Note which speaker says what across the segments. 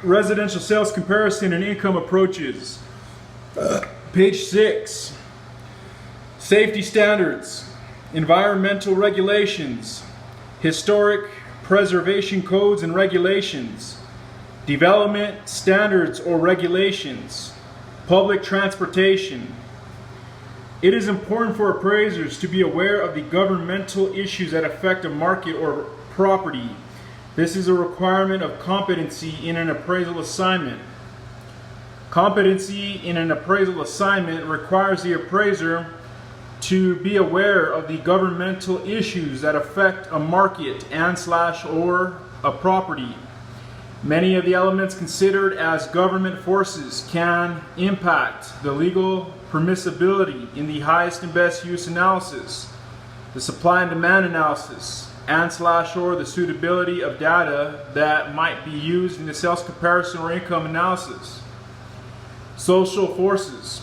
Speaker 1: Residential sales comparison and income approaches. Page 6. Safety standards, environmental regulations, historic preservation codes and regulations, development standards or regulations, public transportation. It is important for appraisers to be aware of the governmental issues that affect a market or property. This is a requirement of competency in an appraisal assignment. Competency in an appraisal assignment requires the appraiser to be aware of the governmental issues that affect a market and/or a property. Many of the elements considered as government forces can impact the legal permissibility in the highest and best use analysis, the supply and demand analysis, and/or the suitability of data that might be used in the sales comparison or income analysis. Social forces.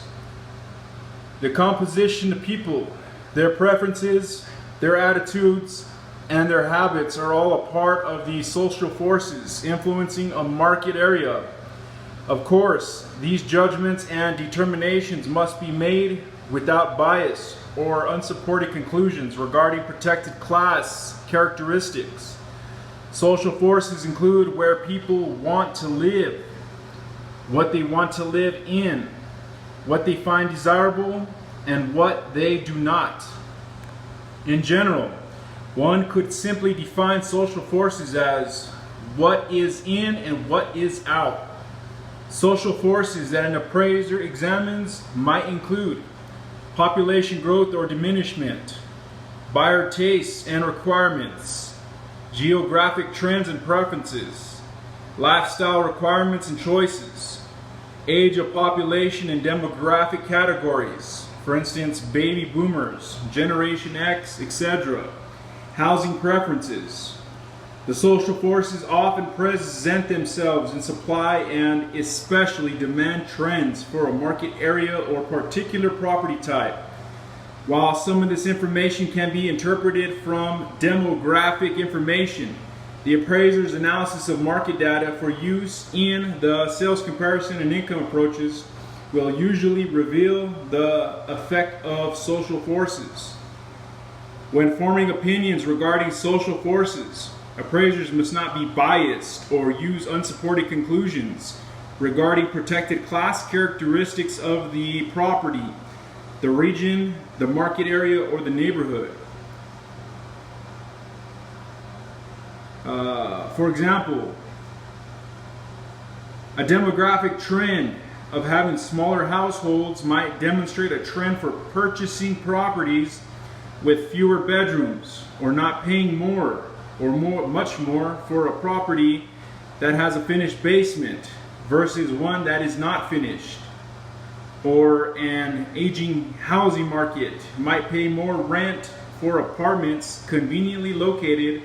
Speaker 1: The composition of people, their preferences, their attitudes, and their habits are all a part of the social forces influencing a market area. Of course, these judgments and determinations must be made without bias or unsupported conclusions regarding protected class characteristics. Social forces include where people want to live, what they want to live in, what they find desirable, and what they do not. In general, one could simply define social forces as what is in and what is out. Social forces that an appraiser examines might include population growth or diminishment, buyer tastes and requirements, geographic trends and preferences, lifestyle requirements and choices, age of population and demographic categories, for instance, baby boomers, Generation X, etc., housing preferences. The social forces often present themselves in supply and especially demand trends for a market area or particular property type. While some of this information can be interpreted from demographic information, the appraiser's analysis of market data for use in the sales comparison and income approaches will usually reveal the effect of social forces. When forming opinions regarding social forces, appraisers must not be biased or use unsupported conclusions regarding protected class characteristics of the property, the region, the market area, or the neighborhood. For example, a demographic trend of having smaller households might demonstrate a trend for purchasing properties with fewer bedrooms, or not paying more or much more for a property that has a finished basement versus one that is not finished. Or an aging housing market might pay more rent for apartments conveniently located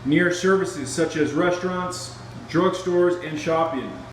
Speaker 1: near services such as restaurants, drugstores, and shopping.